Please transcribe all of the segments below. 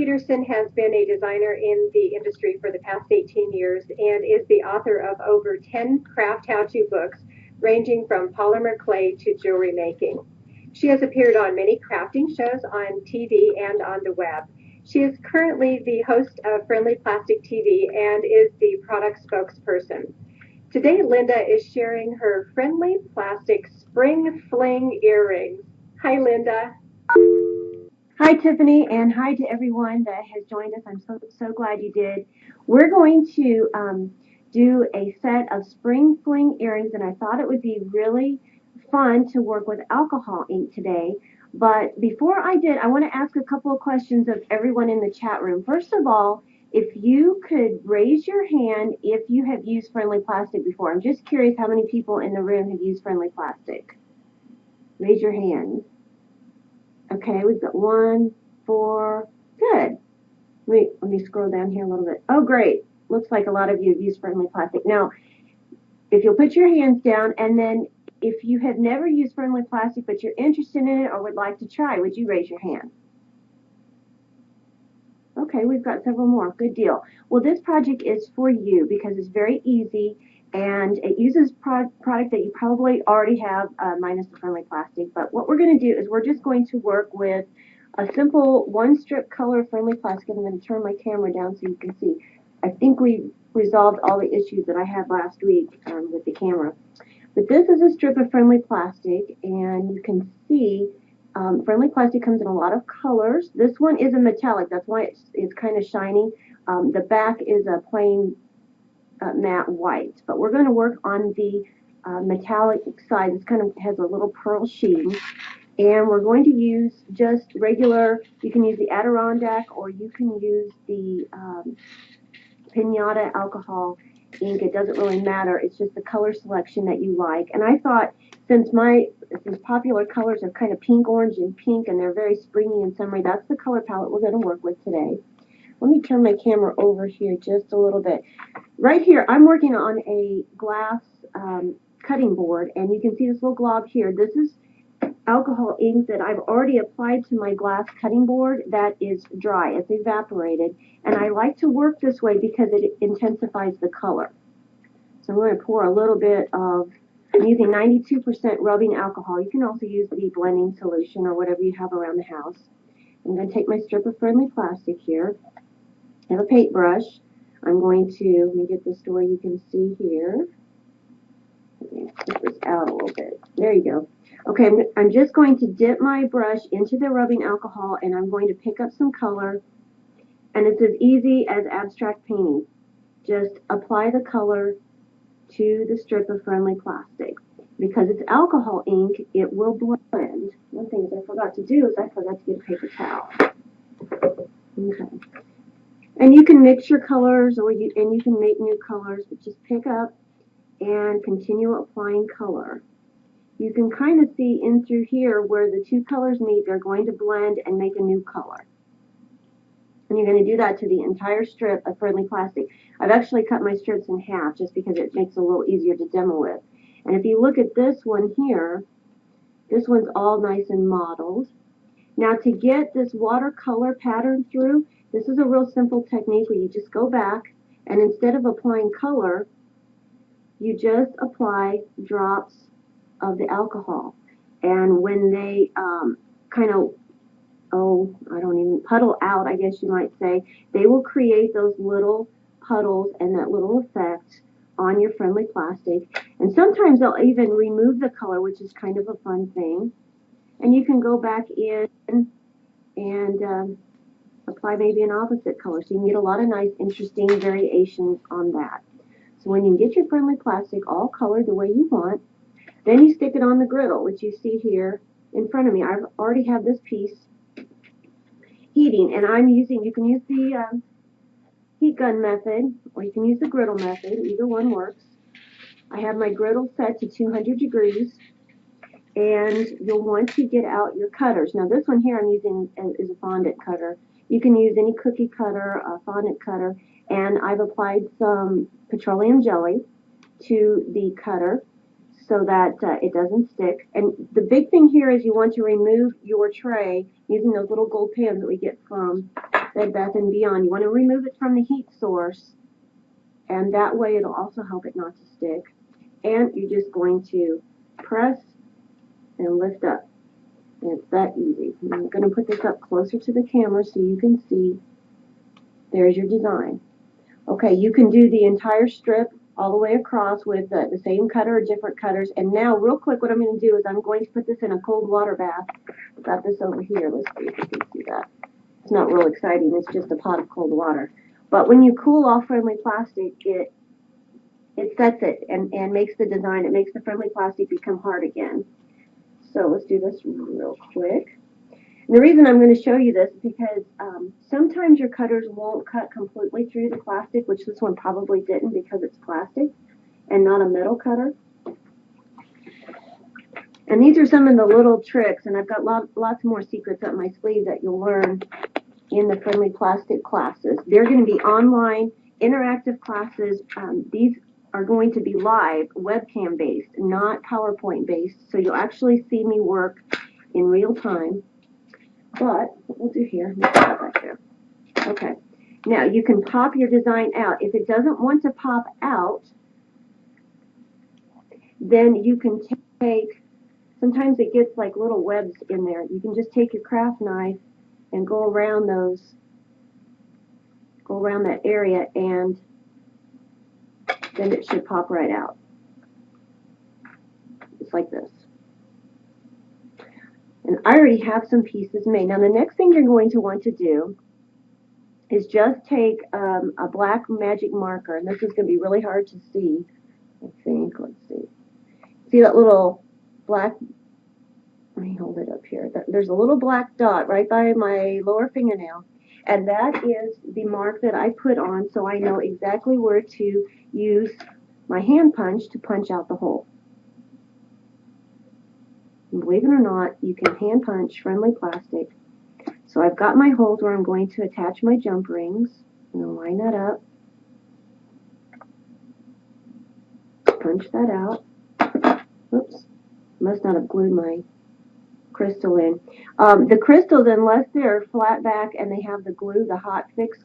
Peterson has been a designer in the industry for the past 18 years and is the author of over 10 craft how-to books ranging from polymer clay to jewelry making. She has appeared on many crafting shows on TV and on the web. She is currently the host of Friendly Plastic TV and is the product spokesperson. Today, Linda is sharing her Friendly Plastic Spring Fling earrings. Hi, Linda. Hi, Tiffany, and hi to everyone that has joined us. I'm so glad you did. We're going to do a set of spring fling earrings, and I thought it would be really fun to work with alcohol ink today. But before I did, I want to ask a couple of questions of everyone in the chat room. First of all, if you could raise your hand if you have used Friendly Plastic before. I'm just curious how many people in the room have used Friendly Plastic. Raise your hand. Okay, we've got 1, 4, good. Let me scroll down here a little bit. Oh, great. Looks like a lot of you have used Friendly Plastic. Now, if you'll put your hands down, and then if you have never used Friendly Plastic but you're interested in it or would like to try, would you raise your hand? Okay, we've got several more. Good deal. Well, this project is for you because it's very easy and it uses product that you probably already have, minus the Friendly Plastic. But what we're going to do is we're just going to work with a simple one strip color Friendly Plastic. I'm going to turn my camera down so you can see. I think we resolved all the issues that I had last week with the camera. But this is a strip of Friendly Plastic, and you can see Friendly Plastic comes in a lot of colors. This one is a metallic, that's why it's kind of shiny. The back is a plain matte white, but we're going to work on the metallic side. This kind of has a little pearl sheen, and we're going to use just regular, you can use the Adirondack or you can use the Pinata alcohol ink. It doesn't really matter, it's just the color selection that you like. And I thought since popular colors are kind of pink, orange, and pink, and they're very springy and summery, that's the color palette we're going to work with today. Let me turn my camera over here just a little bit. Right here, I'm working on a glass cutting board, and you can see this little glob here. This is alcohol ink that I've already applied to my glass cutting board that is dry. It's evaporated, and I like to work this way because it intensifies the color. So I'm going to pour a little bit of, I'm using 92% rubbing alcohol. You can also use the blending solution or whatever you have around the house. I'm going to take my strip of Friendly Plastic here. I have a paintbrush. I'm going to, let me get this to where you can see here. Let me put this out a little bit. There you go. Okay, I'm just going to dip my brush into the rubbing alcohol, and I'm going to pick up some color. And it's as easy as abstract painting. Just apply the color to the strip of Friendly Plastic. Because it's alcohol ink, it will blend. One thing I forgot to do is I forgot to get a paper towel. Okay. And you can mix your colors, and you can make new colors, but just pick up and continue applying color. You can kind of see in through here where the two colors meet, they're going to blend and make a new color. And you're going to do that to the entire strip of Friendly Plastic. I've actually cut my strips in half just because it makes it a little easier to demo with. And if you look at this one here, this one's all nice and mottled. Now to get this watercolor pattern through, this is a real simple technique where you just go back and instead of applying color, you just apply drops of the alcohol. And when they kind of, puddle out, I guess you might say, they will create those little puddles and that little effect on your Friendly Plastic. And sometimes they'll even remove the color, which is kind of a fun thing. And you can go back in and apply maybe an opposite color. So you can get a lot of nice, interesting variations on that. So when you get your Friendly Plastic all colored the way you want, then you stick it on the griddle, which you see here in front of me. I already have this piece heating, and I'm using, you can use the heat gun method, or you can use the griddle method. Either one works. I have my griddle set to 200 degrees, and you'll want to get out your cutters. Now this one here I'm using is a fondant cutter. You can use any cookie cutter, a fondant cutter, and I've applied some petroleum jelly to the cutter so that it doesn't stick. And the big thing here is you want to remove your tray using those little gold pans that we get from Bed Bath & Beyond. You want to remove it from the heat source, and that way it'll also help it not to stick. And you're just going to press and lift up. And it's that easy. I'm going to put this up closer to the camera so you can see. There's your design. Okay, you can do the entire strip all the way across with the same cutter or different cutters. And now, real quick, what I'm going to do is I'm going to put this in a cold water bath. I've got this over here. Let's see if you can see that. It's not real exciting. It's just a pot of cold water. But when you cool off friendly plastic, it sets it and makes the design. It makes the friendly plastic become hard again. So let's do this real quick. And the reason I'm going to show you this is because sometimes your cutters won't cut completely through the plastic, which this one probably didn't because it's plastic and not a metal cutter. And these are some of the little tricks, and I've got lots more secrets up my sleeve that you'll learn in the friendly plastic classes. They're going to be online, interactive classes. These are going to be live, webcam based, not PowerPoint based, so you'll actually see me work in real time. But what we'll do here, let me put that back there. Okay. Now you can pop your design out. If it doesn't want to pop out, then you can take, sometimes it gets like little webs in there. You can just take your craft knife and go around that area, and then it should pop right out. Just like this. And I already have some pieces made. Now the next thing you're going to want to do is just take a black magic marker, and this is going to be really hard to see, I think. Let's see. See that little black, let me hold it up here. There's a little black dot right by my lower fingernail, and that is the mark that I put on so I know exactly where to use my hand punch to punch out the hole. And believe it or not, you can hand punch friendly plastic. So I've got my holes where I'm going to attach my jump rings. I'm going to line that up. Punch that out. Oops, must not have glued my crystal in. The crystals, unless they're flat back and they have the glue, the hot fix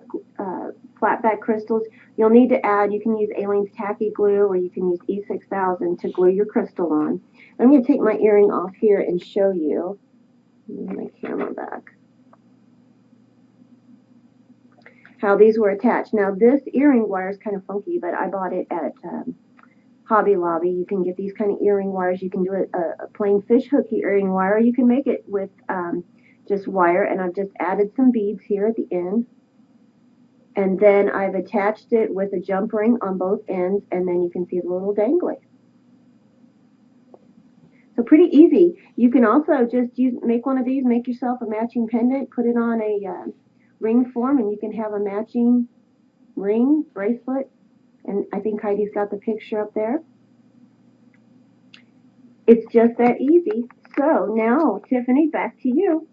flat back crystals, you'll need to add, you can use Aleene's tacky glue or you can use E6000 to glue your crystal on. I'm going to take my earring off here and show you. Move my camera back. How these were attached. Now this earring wire is kind of funky, but I bought it at Hobby Lobby. You can get these kind of earring wires. You can do a plain fish hooky earring wire. You can make it with just wire, and I've just added some beads here at the end. And then I've attached it with a jump ring on both ends, and then you can see the little dangly. So pretty easy. You can also just make one of these, make yourself a matching pendant, put it on a ring form, and you can have a matching ring, bracelet, and I think Heidi's got the picture up there. It's just that easy. So now, Tiffany, back to you.